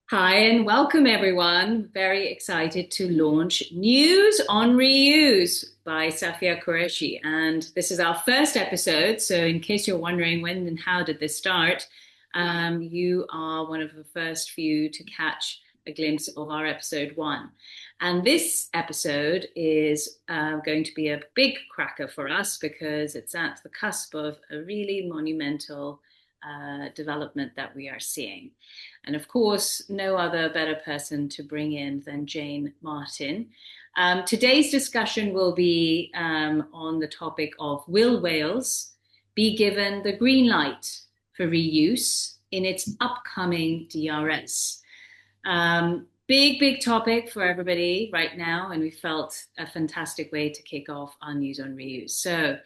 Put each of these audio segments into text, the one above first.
Hi and welcome everyone. Very excited to launch News on Reuse by Safia Qureshi. And this is our first episode. So in case you're wondering when and how did this start, you are one of the first few to catch a glimpse of our episode one. And this episode is going to be a big cracker for us because it's at the cusp of a really monumental development that we are seeing. And of course, no other better person to bring in than Jane Martin. Today's discussion will be on the topic of will Wales be given the green light for reuse in its upcoming DRS? Big topic for everybody right now, and we felt a fantastic way to kick off our news on reuse. So,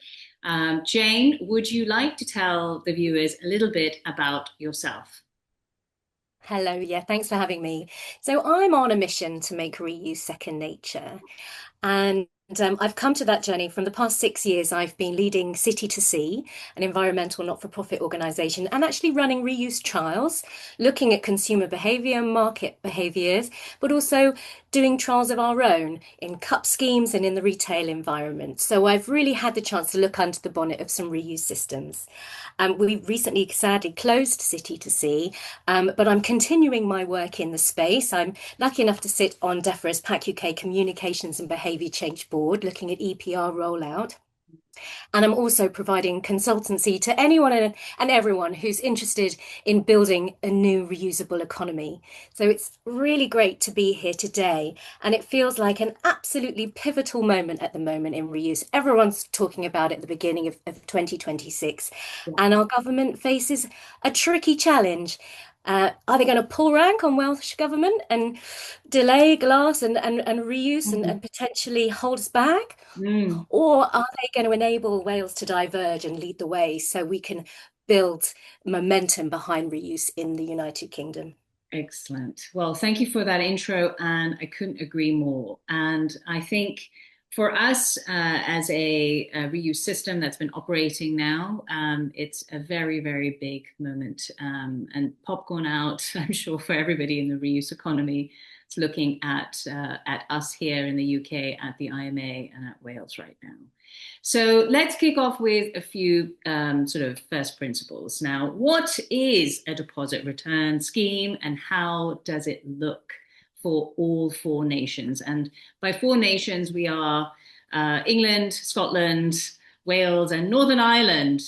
Jane, would you like to tell the viewers a little bit about yourself? Hello, yeah, thanks for having me. So I'm on a mission to make reuse second nature. And I've come to that journey from the past 6 years. I've been leading City to Sea, an environmental not-for-profit organisation, and actually running reuse trials, looking at consumer behaviour, market behaviours, but also doing trials of our own in cup schemes and in the retail environment. So I've really had the chance to look under the bonnet of some reuse systems. We recently sadly closed City to Sea, but I'm continuing my work in the space. I'm lucky enough to sit on DEFRA's PAC UK Communications and Behaviour Change Board, looking at EPR rollout. And I'm also providing consultancy to anyone and everyone who's interested in building a new reusable economy. So it's really great to be here today. And it feels like an absolutely pivotal moment at the moment in reuse. Everyone's talking about it at the beginning of 2026. And our government faces a tricky challenge. Are they going to pull rank on Welsh government and delay glass and reuse Mhm. and potentially hold us back? Mm. Or are they going to enable Wales to diverge and lead the way so we can build momentum behind reuse in the United Kingdom? Excellent. Well, thank you for that intro, and I couldn't agree more. And I think for us, as a reuse system that's been operating now, it's a very big moment. And popcorn out, I'm sure, for everybody in the reuse economy. It's looking at us here in the UK, at the IMA, and at Wales right now. So let's kick off with a few sort of first principles. Now, what is a deposit return scheme and how does it look for all four nations? And by four nations, we are England, Scotland, Wales, and Northern Ireland.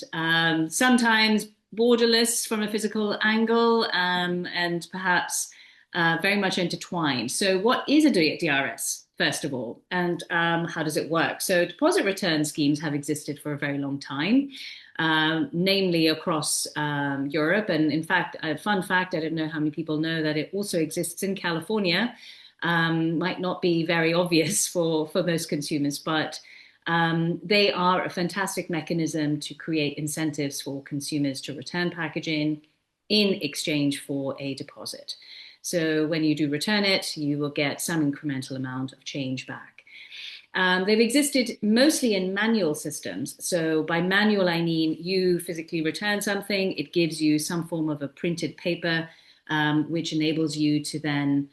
Sometimes borderless from a physical angle and perhaps very much intertwined. So, what is a DRS? First of all, and how does it work? So, deposit return schemes have existed for a very long time, namely across Europe. And in fact, a fun fact, I don't know how many people know that it also exists in California. Might not be very obvious for most consumers, but they are a fantastic mechanism to create incentives for consumers to return packaging in exchange for a deposit. So when you do return it, you will get some incremental amount of change back. They've existed mostly in manual systems. So by manual, I mean you physically return something, it gives you some form of a printed paper, which enables you to then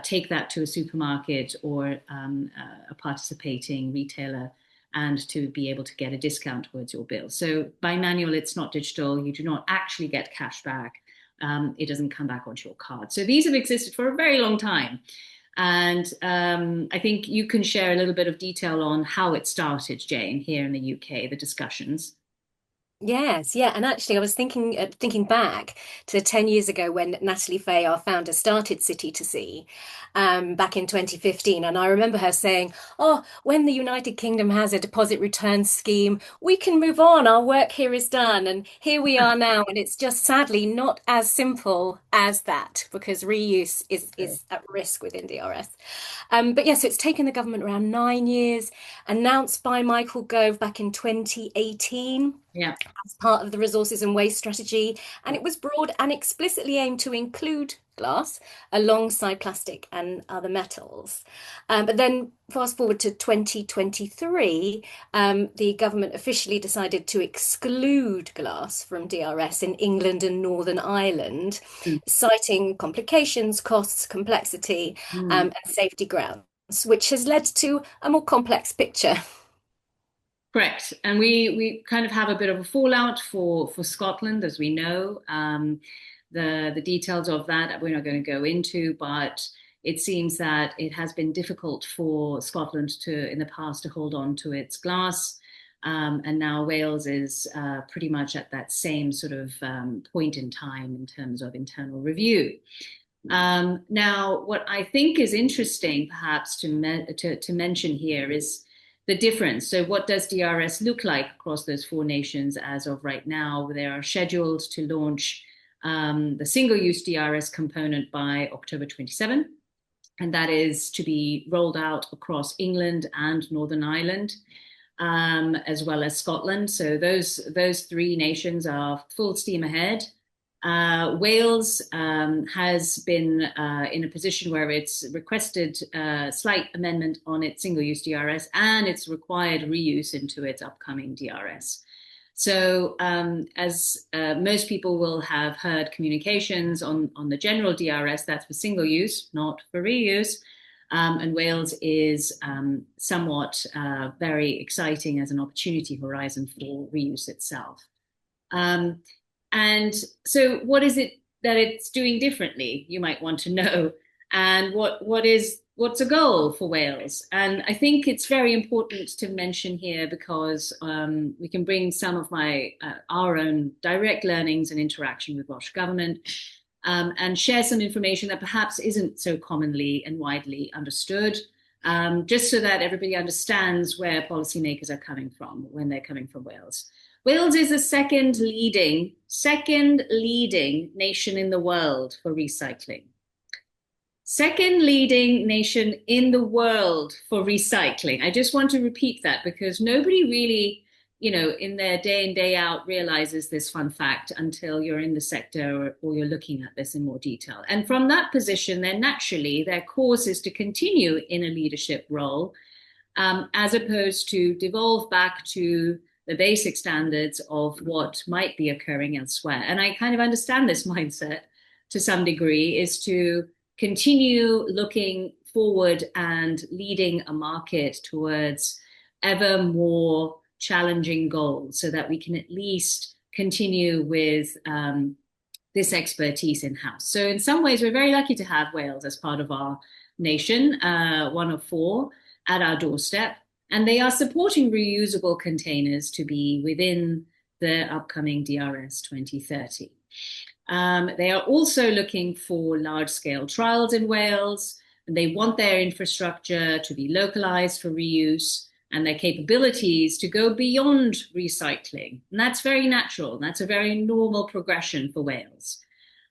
take that to a supermarket or a participating retailer and to be able to get a discount towards your bill. So by manual, it's not digital. You do not actually get cash back. It doesn't come back onto your card. So these have existed for a very long time. And I think you can share a little bit of detail on how it started, Jane, here in the UK, the discussions. Yes, yeah, and actually, I was thinking back to 10 years ago when Natalie Fay, our founder, started City to Sea, back in 2015, and I remember her saying, "Oh, when the United Kingdom has a deposit return scheme, we can move on. Our work here is done." And here we are now, and it's just sadly not as simple as that because reuse is at risk within DRS. But yes, so it's taken the government around 9 years, announced by Michael Gove back in 2018. Yeah. as part of the resources and waste strategy, and it was broad and explicitly aimed to include glass alongside plastic and other metals. But then fast forward to 2023, the government officially decided to exclude glass from DRS in England and Northern Ireland, citing complications, costs, complexity, Mm. and safety grounds, which has led to a more complex picture. Correct. And we kind of have a bit of a fallout for Scotland, as we know. The details of that we're not going to go into, but it seems that it has been difficult for Scotland to, in the past, to hold on to its glass. And now Wales is pretty much at that same sort of point in time in terms of internal review. Now, what I think is interesting, perhaps, to mention here is the difference. So, what does DRS look like across those four nations as of right now? They are scheduled to launch the single-use DRS component by October 27, and that is to be rolled out across England and Northern Ireland, as well as Scotland. So those three nations are full steam ahead. Wales has been in a position where it's requested a slight amendment on its single-use DRS and it's required reuse into its upcoming DRS. So as most people will have heard communications on the general DRS, that's for single use, not for reuse. And Wales is somewhat very exciting as an opportunity horizon for reuse itself. And so what is it that it's doing differently, you might want to know, and what's a goal for Wales? And I think it's very important to mention here because we can bring some of our own direct learnings and interaction with Welsh Government and share some information that perhaps isn't so commonly and widely understood, just so that everybody understands where policymakers are coming from when they're coming from Wales. Wales is the second leading nation in the world for recycling. Second leading nation in the world for recycling. I just want to repeat that because nobody really, in their day in, day out realizes this fun fact until you're in the sector or you're looking at this in more detail. And from that position, then naturally, their course is to continue in a leadership role, as opposed to devolve back to the basic standards of what might be occurring elsewhere. And I kind of understand this mindset to some degree, is to continue looking forward and leading a market towards ever more challenging goals so that we can at least continue with this expertise in-house. So in some ways, we're very lucky to have Wales as part of our nation, one of four at our doorstep. And they are supporting reusable containers to be within the upcoming DRS 2030. They are also looking for large-scale trials in Wales, and they want their infrastructure to be localized for reuse and their capabilities to go beyond recycling. And that's very natural. That's a very normal progression for Wales.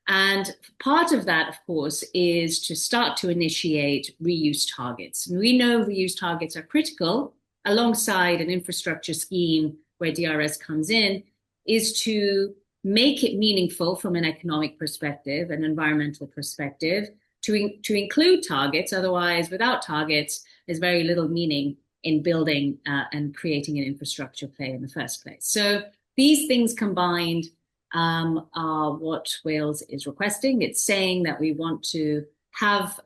And part of that, of course, is to start to initiate reuse targets. And we know reuse targets are critical alongside an infrastructure scheme where DRS comes in, is to make it meaningful from an economic perspective, an environmental perspective, to include targets. Otherwise, without targets, there's very little meaning in building and creating an infrastructure play in the first place. So these things combined are what Wales is requesting. It's saying that we want to have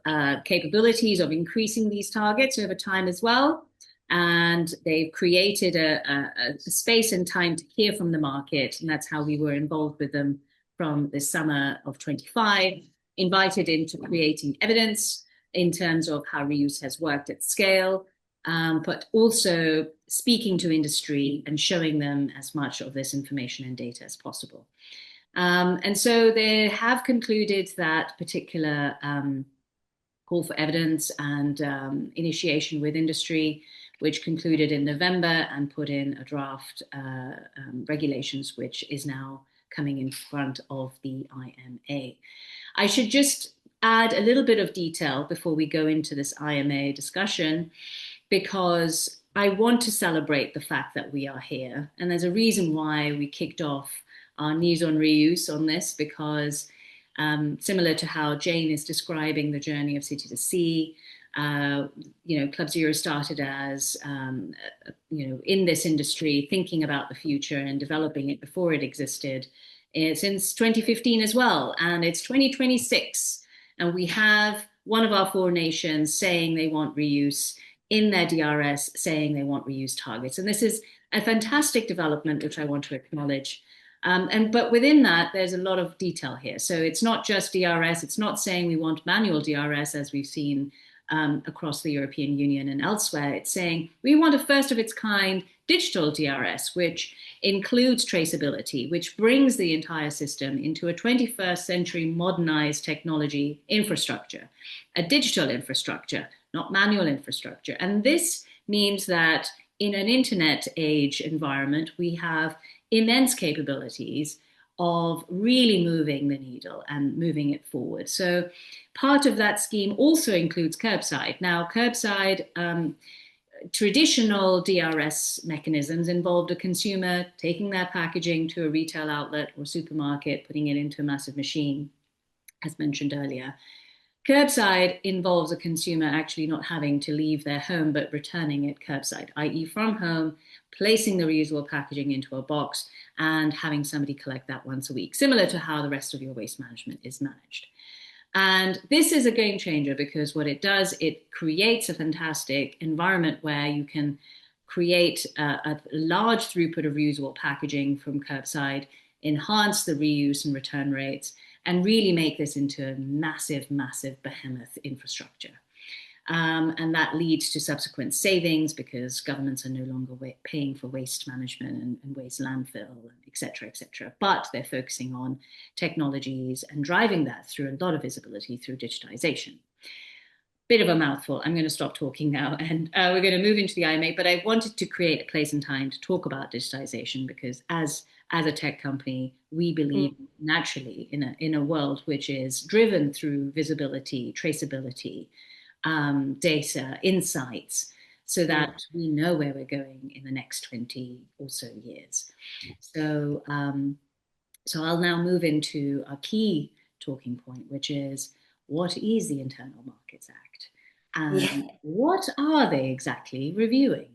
capabilities of increasing these targets over time as well. And they've created a space and time to hear from the market. And that's how we were involved with them from the summer of 25, invited into creating evidence in terms of how reuse has worked at scale, but also speaking to industry and showing them as much of this information and data as possible. And so they have concluded that particular call for evidence and initiation with industry, which concluded in November and put in a draft regulations, which is now coming in front of the IMA. I should just add a little bit of detail before we go into this IMA discussion, because I want to celebrate the fact that we are here. And there's a reason why we kicked off our Knees on Reuse on this, because similar to how Jane is describing the journey of City to Sea, Club Zero started as, in this industry, thinking about the future and developing it before it existed since 2015 as well. And it's 2026. And we have one of our four nations saying they want reuse in their DRS, saying they want reuse targets. And this is a fantastic development, which I want to acknowledge. But within that, there's a lot of detail here. So it's not just DRS. It's not saying we want manual DRS, as we've seen across the European Union and elsewhere. It's saying we want a first of its kind digital DRS, which includes traceability, which brings the entire system into a 21st century modernized technology infrastructure, a digital infrastructure, not manual infrastructure. And this means that in an internet age environment, we have immense capabilities of really moving the needle and moving it forward. So part of that scheme also includes curbside. Now, curbside, traditional DRS mechanisms involved a consumer taking their packaging to a retail outlet or supermarket, putting it into a massive machine, as mentioned earlier. Curbside involves a consumer actually not having to leave their home, but returning it curbside, i.e. from home, placing the reusable packaging into a box and having somebody collect that once a week, similar to how the rest of your waste management is managed. And this is a game changer because what it does, it creates a fantastic environment where you can create a large throughput of reusable packaging from curbside, enhance the reuse and return rates, and really make this into a massive, massive behemoth infrastructure. And that leads to subsequent savings because governments are no longer paying for waste management and waste landfill, et cetera, et cetera. But they're focusing on technologies and driving that through a lot of visibility through digitization. Bit of a mouthful. I'm going to stop talking now and we're going to move into the IMA, but I wanted to create a place and time to talk about digitization because as a tech company, we believe naturally in a world which is driven through visibility, traceability, data, insights, so that we know where we're going in the next 20 or so years. So I'll now move into our key talking point, which is what is the Internal Markets Act? And what are they exactly reviewing?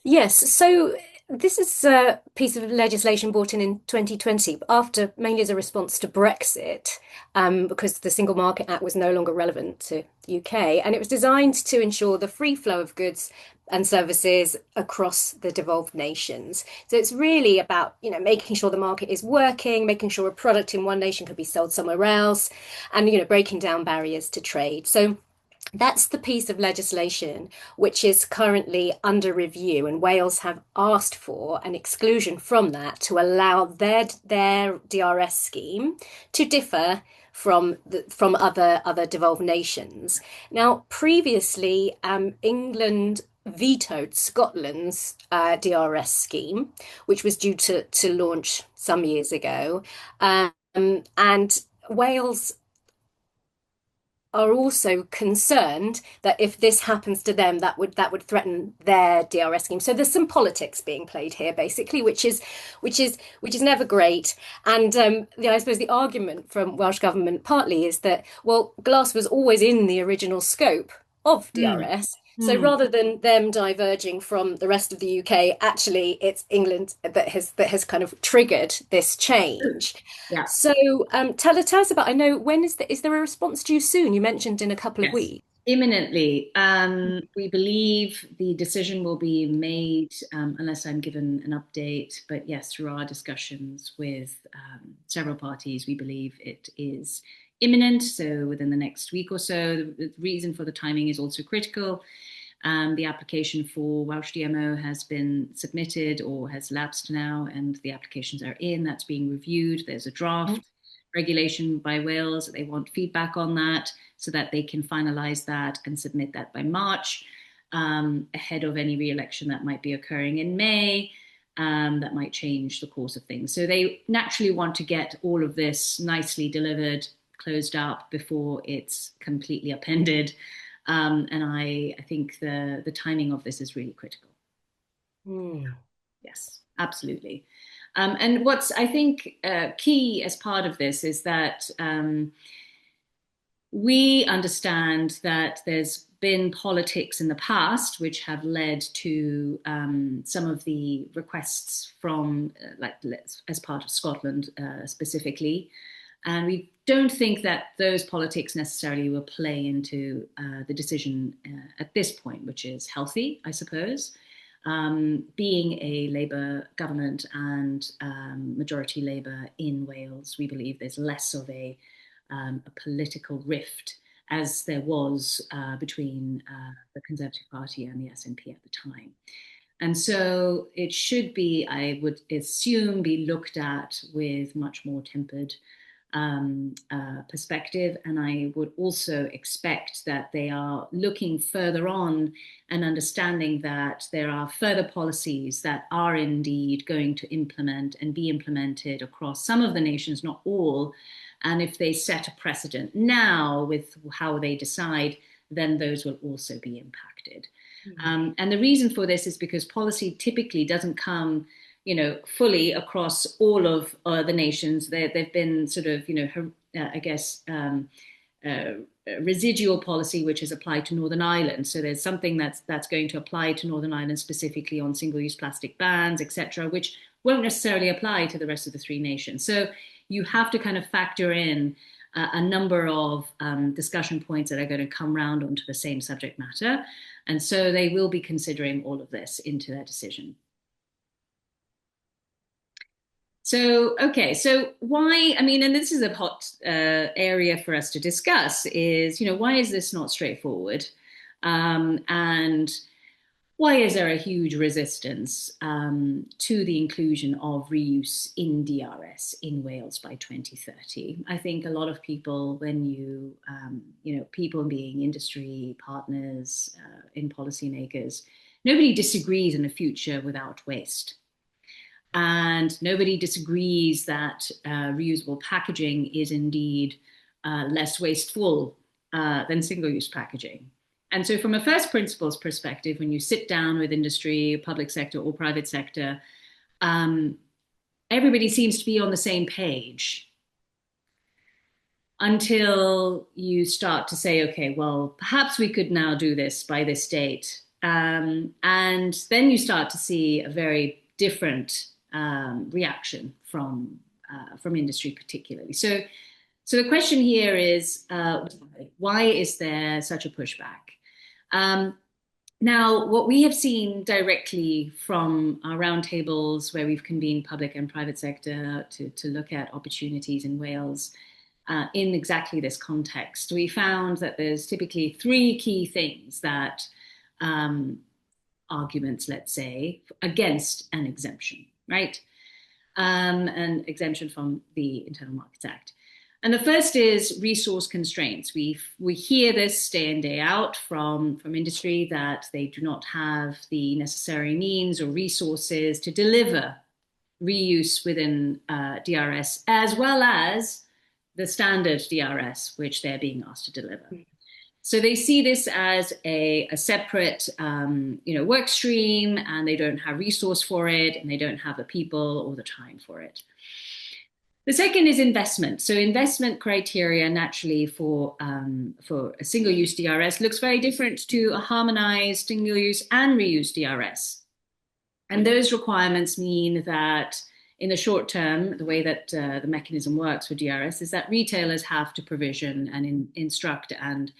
Yes, so this is a piece of legislation brought in 2020 after mainly as a response to Brexit, because the Single Market Act was no longer relevant to the UK, and it was designed to ensure the free flow of goods and services across the devolved nations. So it's really about, making sure the market is working, making sure a product in one nation could be sold somewhere else, and breaking down barriers to trade. So that's the piece of legislation which is currently under review, and Wales have asked for an exclusion from that to allow their DRS scheme to differ from other devolved nations. Now, previously, England vetoed Scotland's DRS scheme, which was due to launch some years ago, and Wales are also concerned that if this happens to them, that would threaten their DRS scheme. So there's some politics being played here, basically, which is never great. And I suppose the argument from Welsh government partly is that, well, glass was always in the original scope of DRS. So rather than them diverging from the rest of the UK, actually it's England that has kind of triggered this change. Yeah. So tell us about, I know, is there a response due soon? You mentioned in a couple of weeks. Imminently. We believe the decision will be made unless I'm given an update. But yes, through our discussions with several parties, we believe it is imminent. So within the next week or so. The reason for the timing is also critical. The application for Welsh DMO has been submitted or has lapsed now, and the applications are in. That's being reviewed. There's a draft regulation by Wales. They want feedback on that so that they can finalize that and submit that by March, ahead of any re-election that might be occurring in May. That might change the course of things. So they naturally want to get all of this nicely delivered, closed up before it's completely upended. And I think the timing of this is really critical. Mm. Yes, absolutely. And what's, I think, key as part of this is that we understand that there's been politics in the past which have led to some of the requests from, like, as part of Scotland specifically. And we don't think that those politics necessarily will play into the decision at this point, which is healthy, I suppose. Being a Labour government and majority Labour in Wales, we believe there's less of a political rift as there was between the Conservative Party and the SNP at the time. And so it should be, I would assume, be looked at with much more tempered perspective. And I would also expect that they are looking further on and understanding that there are further policies that are indeed going to implement and be implemented across some of the nations, not all. And if they set a precedent now with how they decide, then those will also be impacted. And the reason for this is because policy typically doesn't come, fully across all of the nations. There've been sort of, I guess, residual policy which is applied to Northern Ireland. So there's something that's going to apply to Northern Ireland specifically on single-use plastic bans, etc., which won't necessarily apply to the rest of the three nations. So you have to kind of factor in a number of discussion points that are going to come round onto the same subject matter. And so they will be considering all of this into their decision. So, okay, so why, I mean, and this is a hot area for us to discuss, is, why is this not straightforward? And why is there a huge resistance to the inclusion of reuse in DRS in Wales by 2030? I think a lot of people, when people being industry partners in policymakers, nobody disagrees in a future without waste. And nobody disagrees that reusable packaging is indeed less wasteful than single-use packaging. And so from a first principles perspective, when you sit down with industry, public sector or private sector, everybody seems to be on the same page until you start to say, okay, well, perhaps we could now do this by this date. And then you start to see a very different reaction from industry particularly. So the question here is, why is there such a pushback? Now, what we have seen directly from our roundtables where we've convened public and private sector to look at opportunities in Wales in exactly this context, we found that there's typically three key things that arguments, let's say, against an exemption, right? An exemption from the Internal Markets Act. And the first is resource constraints. We hear this day in, day out from industry that they do not have the necessary means or resources to deliver reuse within DRS, as well as the standard DRS, which they're being asked to deliver. So they see this as a separate, work stream, and they don't have resource for it, and they don't have the people or the time for it. The second is investment. So investment criteria naturally for a single-use DRS looks very different to a harmonized single-use and reuse DRS. And those requirements mean that in the short term, the way that the mechanism works for DRS is that retailers have to provision and instruct and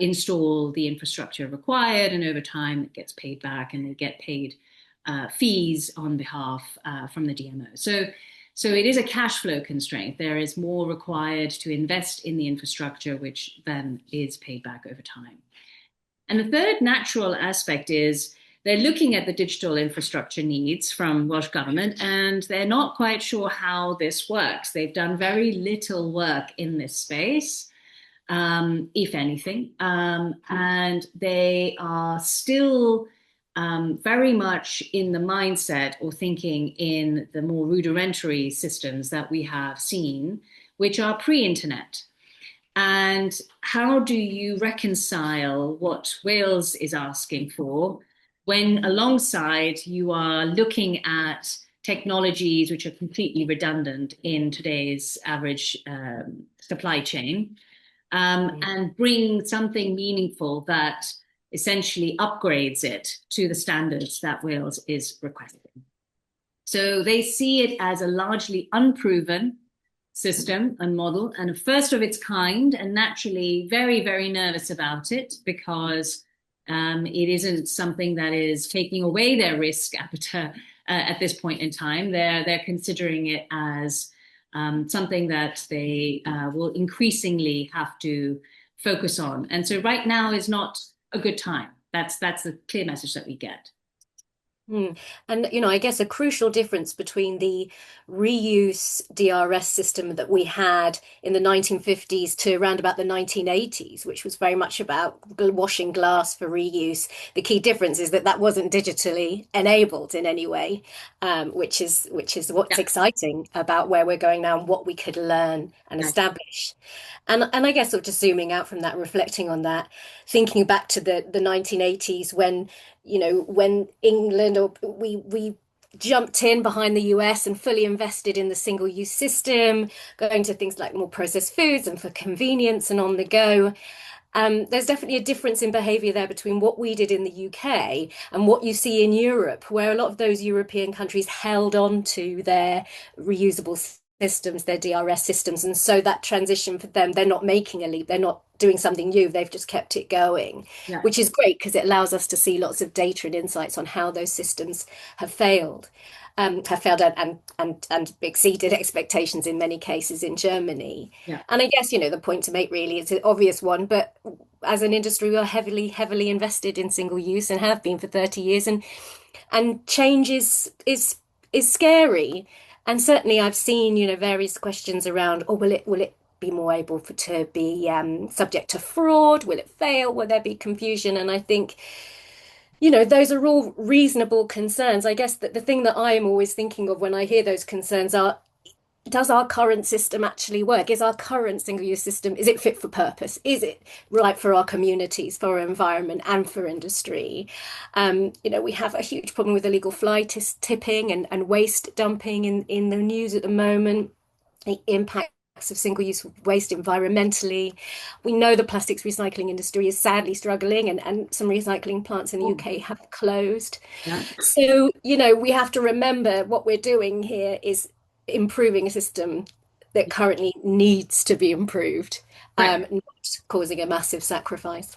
install the infrastructure required, and over time it gets paid back, and they get paid fees on behalf from the DMO. So it is a cash flow constraint. There is more required to invest in the infrastructure, which then is paid back over time. And the third natural aspect is they're looking at the digital infrastructure needs from Welsh Government, and they're not quite sure how this works. They've done very little work in this space, if anything, and they are still very much in the mindset or thinking in the more rudimentary systems that we have seen, which are pre-internet. And how do you reconcile what Wales is asking for when alongside you are looking at technologies which are completely redundant in today's average supply chain, and bring something meaningful that essentially upgrades it to the standards that Wales is requesting? So they see it as a largely unproven system and model and a first of its kind, and naturally very, very nervous about it because it isn't something that is taking away their risk appetite at this point in time. They're considering it as something that they will increasingly have to focus on. And so right now is not a good time. That's the clear message that we get. Mm. And, I guess a crucial difference between the reuse DRS system that we had in the 1950s to around about the 1980s, which was very much about washing glass for reuse. The key difference is that that wasn't digitally enabled in any way, which is what's Yeah, exciting about where we're going now and what we could learn and yeah, establish. And I guess sort of just zooming out from that, reflecting on that, thinking back to the 1980s when when England or we jumped in behind the US and fully invested in the single use system, going to things like more processed foods and for convenience and on the go. There's definitely a difference in behavior there between what we did in the UK and what you see in Europe, where a lot of those European countries held on to their reusable systems, their DRS systems. And so that transition for them, they're not making a leap, they're not doing something new, they've just kept it going, yeah, which is great because it allows us to see lots of data and insights on how those systems have failed. And exceeded expectations in many cases in Germany. yeah. And I guess, the point to make really is an obvious one, but as an industry, we are heavily, heavily invested in single use and have been for 30 years. And change is scary. And certainly I've seen, various questions around, oh, will it be more able to be subject to fraud? Will it fail? Will there be confusion? And I think those are all reasonable concerns. I guess that the thing that I am always thinking of when I hear those concerns are, does our current system actually work? Is our current single-use system, is it fit for purpose? Is it right for our communities, for our environment, and for industry? We have a huge problem with illegal fly tipping and waste dumping in the news at the moment. The impacts of single-use waste environmentally. We know the plastics recycling industry is sadly struggling, and some recycling plants in the Oh, UK have closed. yeah. So, we have to remember what we're doing here is improving a system that currently needs to be improved, Right. not causing a massive sacrifice.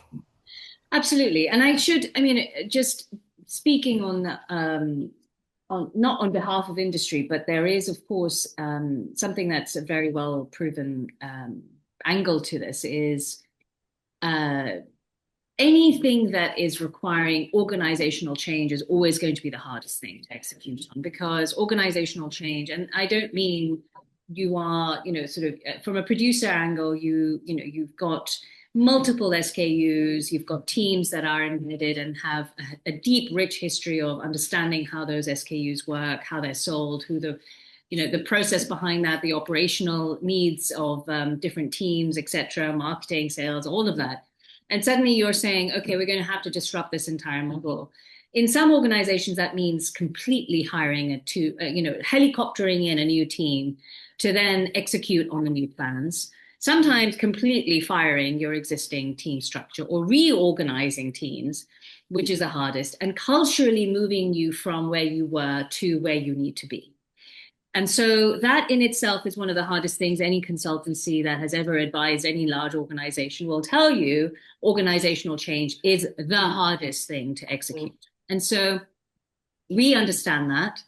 Absolutely. And I mean, just speaking on not on behalf of industry, but there is, of course, something that's a very well proven angle to this is uh, anything that is requiring organizational change is always going to be the hardest thing to execute on because organizational change, and I don't mean you are, sort of from a producer angle, you've got multiple SKUs, you've got teams that are embedded and have a deep, rich history of understanding how those SKUs work, how they're sold, who the process behind that, the operational needs of different teams, etc., marketing, sales, all of that. And suddenly you're saying, okay, we're going to have to disrupt this entire model. In some organizations, that means completely hiring helicoptering in a new team to then execute on the new plans. Sometimes completely firing your existing team structure or reorganizing teams, which is the hardest, and culturally moving you from where you were to where you need to be. And so that in itself is one of the hardest things any consultancy that has ever advised any large organization will tell you. Organizational change is the hardest thing to execute. And so we understand that.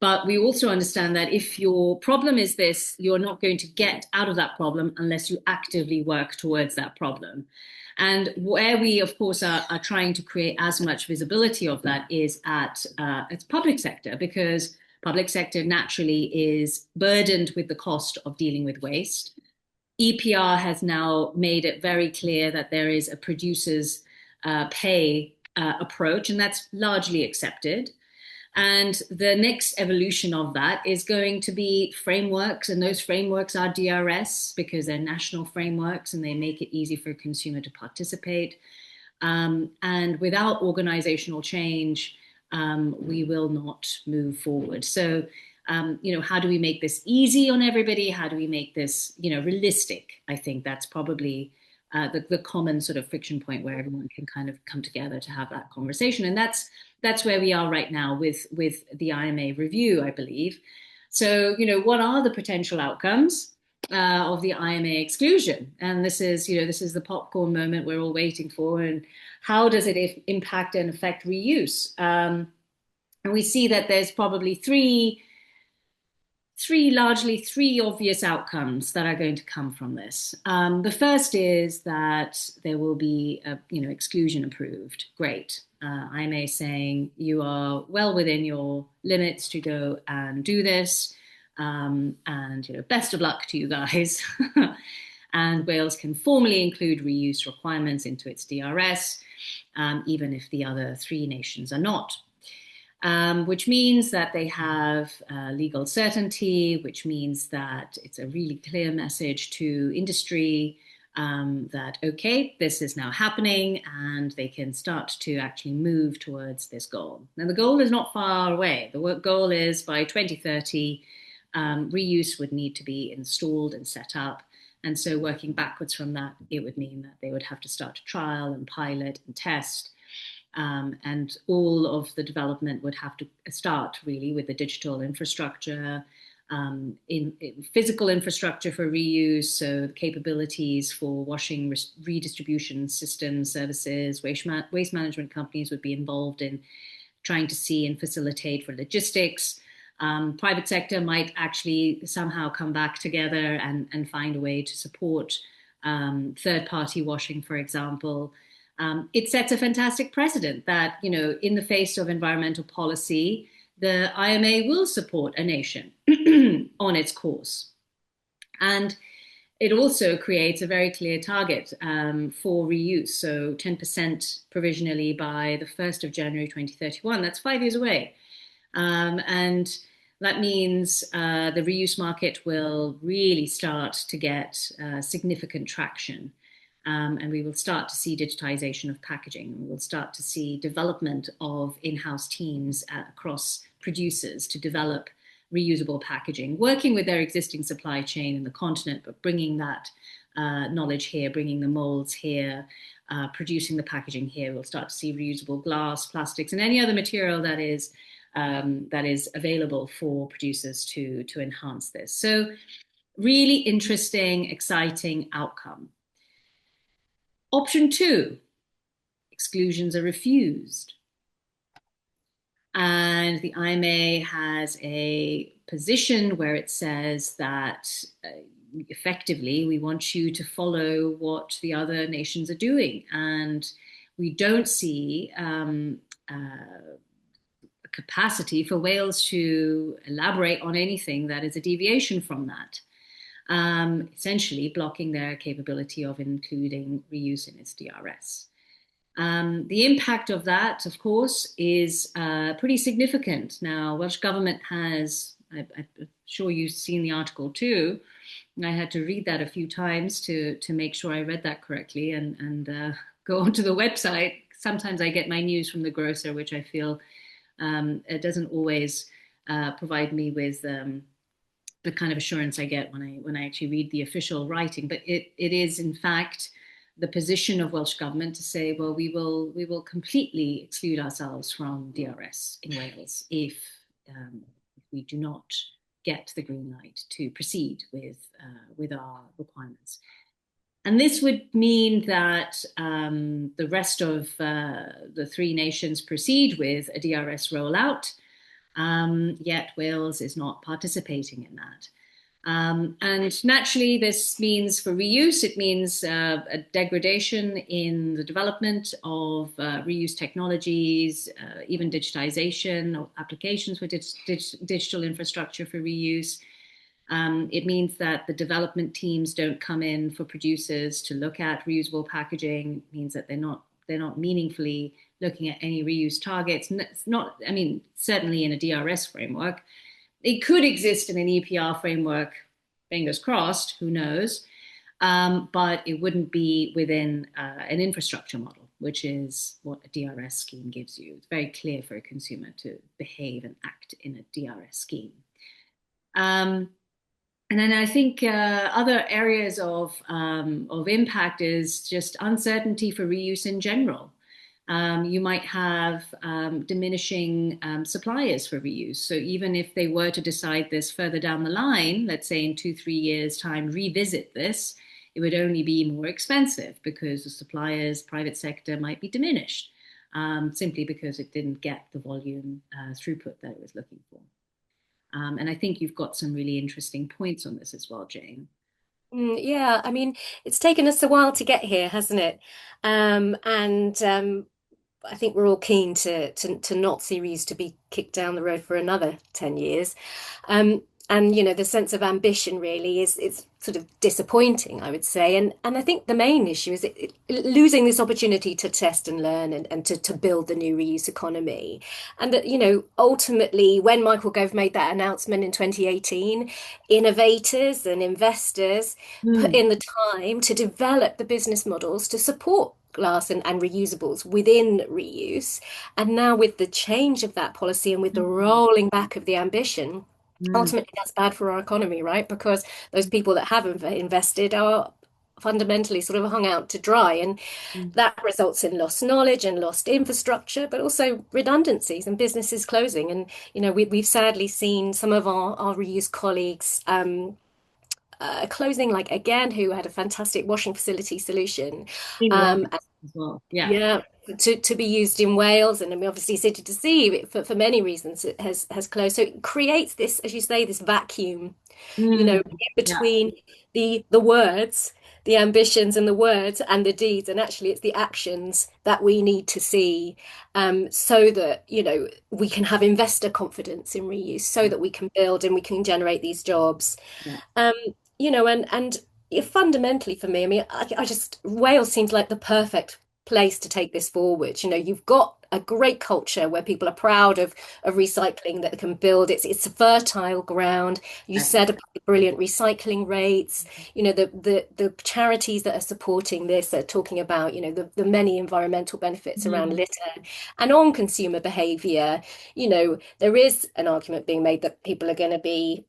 But we also understand that if your problem is this, you're not going to get out of that problem unless you actively work towards that problem. And where we, of course, are trying to create as much visibility of that is at its public sector, because public sector naturally is burdened with the cost of dealing with waste. EPR has now made it very clear that there is a producer's pay approach, and that's largely accepted. And the next evolution of that is going to be frameworks, and those frameworks are DRS because they're national frameworks and they make it easy for a consumer to participate. And without organizational change, we will not move forward. So, how do we make this easy on everybody? How do we make this, realistic? I think that's probably the common sort of friction point where everyone can kind of come together to have that conversation. And that's where we are right now with the IMA review, I believe. So, what are the potential outcomes of the IMA exclusion? And this is the popcorn moment we're all waiting for. And how does it impact and affect reuse? And we see that there's probably largely three obvious outcomes that are going to come from this. The first is that there will be exclusion approved. Great. IMA saying you are well within your limits to go and do this. And best of luck to you guys. And Wales can formally include reuse requirements into its DRS, even if the other three nations are not. Which means that they have legal certainty, which means that it's a really clear message to industry that, okay, this is now happening, and they can start to actually move towards this goal. Now, the goal is not far away. The goal is by 2030, reuse would need to be installed and set up. And so working backwards from that, it would mean that they would have to start to trial and pilot and test. And all of the development would have to start really with the digital infrastructure, in physical infrastructure for reuse, so capabilities for washing redistribution systems, services, waste management companies would be involved in trying to see and facilitate for logistics. Private sector might actually somehow come back together and find a way to support third-party washing, for example. It sets a fantastic precedent that, in the face of environmental policy, the IMA will support a nation on its course. And it also creates a very clear target for reuse. So 10% provisionally by the 1st of January 2031. That's 5 years away. And that means the reuse market will really start to get significant traction. And we will start to see digitization of packaging. We will start to see development of in-house teams across producers to develop reusable packaging, working with their existing supply chain in the continent, but bringing that knowledge here, bringing the molds here, producing the packaging here. We'll start to see reusable glass, plastics, and any other material that is available for producers to enhance this. So really interesting, exciting outcome. Option 2, exclusions are refused. And the IMA has a position where it says that effectively we want you to follow what the other nations are doing. And we don't see a capacity for Wales to elaborate on anything that is a deviation from that. Essentially blocking their capability of including reuse in its DRS. The impact of that, of course, is pretty significant. Now, Welsh Government has, I'm sure you've seen the article too, I had to read that a few times to make sure I read that correctly and go onto the website. Sometimes I get my news from the grocer, which I feel it doesn't always provide me with the kind of assurance I get when I actually read the official writing. But it is, in fact, the position of Welsh Government to say, well, we will completely exclude ourselves from DRS in Wales if we do not get the green light to proceed with our requirements. And this would mean that the rest of the three nations proceed with a DRS rollout, yet Wales is not participating in that. And naturally, this means for reuse, it means a degradation in the development of reuse technologies, even digitization of applications for digital infrastructure for reuse. It means that the development teams don't come in for producers to look at reusable packaging. It means that they're not meaningfully looking at any reuse targets. It's not, I mean, certainly in a DRS framework. It could exist in an EPR framework, fingers crossed, who knows? But it wouldn't be within an infrastructure model, which is what a DRS scheme gives you. It's very clear for a consumer to behave and act in a DRS scheme. Um, and then I think other areas of impact is just uncertainty for reuse in general. You might have diminishing suppliers for reuse. So even if they were to decide this further down the line, let's say in 2, 3 years' time, revisit this, it would only be more expensive because the suppliers, private sector might be diminished simply because it didn't get the volume throughput that it was looking for. And I think you've got some really interesting points on this as well, Jane. Yeah, I mean, it's taken us a while to get here, hasn't it? And I think we're all keen to not see reuse to be kicked down the road for another 10 years. And the sense of ambition really is it's sort of disappointing, I would say. And I think the main issue is losing this opportunity to test and learn and to build the new reuse economy. And that, ultimately, when Michael Gove made that announcement in 2018, innovators and investors put Mm, in the time to develop the business models to support glass and reusables within reuse. And now, with the change of that policy and with the mm, rolling back of the ambition, mm, ultimately that's bad for our economy, right? Because those people that have invested are fundamentally sort of hung out to dry. And mm. that results in lost knowledge and lost infrastructure, but also redundancies and businesses closing. And, we've sadly seen some of our reuse colleagues closing, like again, who had a fantastic washing facility solution. In Wales Um, as well. Yeah. yeah, to be used in Wales, and I mean, obviously City to Sea for many reasons it has closed. So it creates this, as you say, this vacuum, Mm, in yeah. between the words, the ambitions and the words and the deeds. And actually it's the actions that we need to see so that, we can have investor confidence in reuse, so Yeah. that we can build and we can generate these jobs. Yeah. Um, and fundamentally for me, I mean, I just Wales seems like the perfect place to take this forward. You've got a great culture where people are proud of recycling that can build. It's a fertile ground. You That's said about the brilliant recycling rates. The charities that are supporting this are talking about, the many environmental benefits around mm, litter and on consumer behavior. There is an argument being made that people are going to be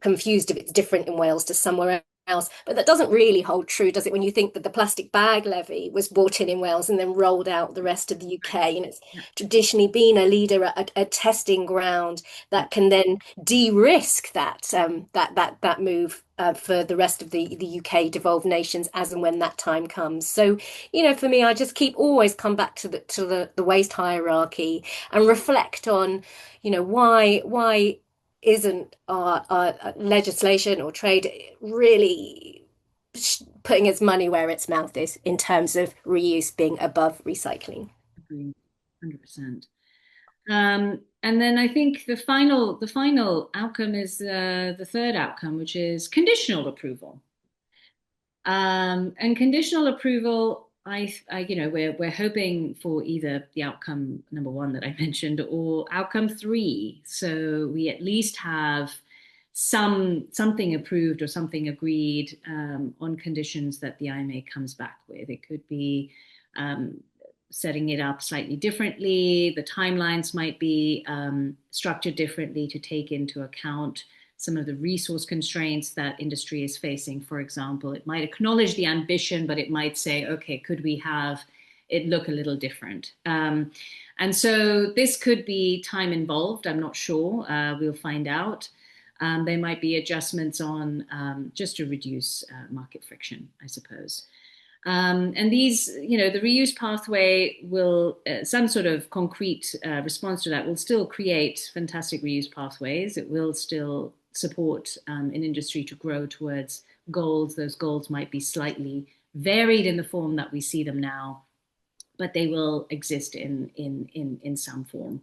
confused if it's different in Wales to somewhere else. But that doesn't really hold true, does it? When you think that the plastic bag levy was brought in Wales and then rolled out the rest of the UK, and it's yeah. traditionally been a leader, a testing ground Yeah. that can then de-risk that move. For the rest of the UK devolved nations, as and when that time comes. So, for me, I just keep always come back to the waste hierarchy and reflect on, why isn't our legislation or trade really putting its money where its mouth is in terms of reuse being above recycling? Agree. 100%. And then I think the final outcome is the third outcome, which is conditional approval. And conditional approval, we're hoping for either the outcome number one that I mentioned or outcome three. So we at least have something approved or something agreed on conditions that the IMA comes back with. It could be um, setting it up slightly differently. The timelines might be structured differently to take into account some of the resource constraints that industry is facing. For example, it might acknowledge the ambition, but it might say, okay, could we have it look a little different? And so this could be time involved. I'm not sure. We'll find out. There might be adjustments on just to reduce market friction, I suppose. And these, the reuse pathway will, some sort of concrete response to that will still create fantastic reuse pathways. It will still support an industry to grow towards goals. Those goals might be slightly varied in the form that we see them now, but they will exist in some form.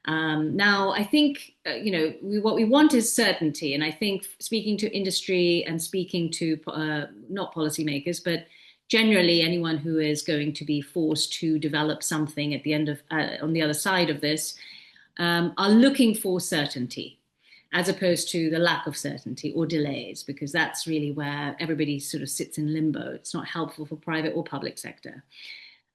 Now, I think what we want is certainty, and I think speaking to industry and speaking to not policymakers, but generally anyone who is going to be forced to develop something at the end of on the other side of this are looking for certainty as opposed to the lack of certainty or delays, because that's really where everybody sort of sits in limbo. It's not helpful for private or public sector.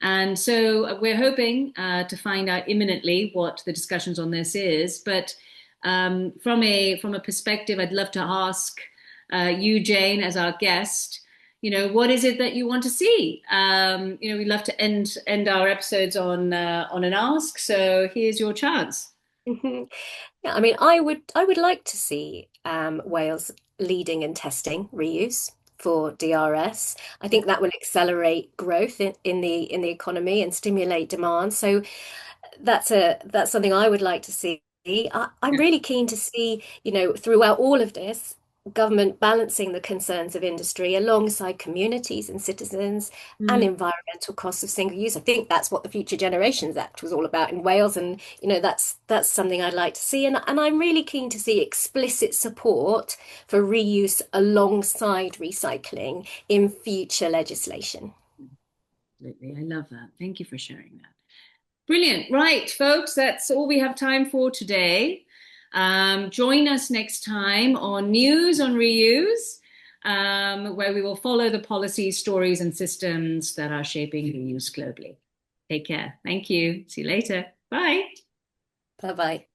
And so we're hoping to find out imminently what the discussions on this is. But from a perspective, I'd love to ask you, Jane, as our guest, what is it that you want to see? We love to end our episodes on an ask. So here's your chance. Mhm. Yeah, I mean, I would like to see Wales leading in testing reuse for DRS. I think that will accelerate growth in the economy and stimulate demand. So that's something I would like to see. I'm Yeah. really keen to see, throughout all of this, government balancing the concerns of industry alongside communities and citizens and Mm. environmental costs of single use. I think that's what the Future Generations Act was all about in Wales, and that's something I'd like to see. And I'm really keen to see explicit support for reuse alongside recycling in future legislation. Absolutely. I love that. Thank you for sharing that. Brilliant. Right, folks, that's all we have time for today. Join us next time on News on Reuse, where we will follow the policies, stories, and systems that are shaping reuse globally. Take care. Thank you. See you later. Bye. Bye bye.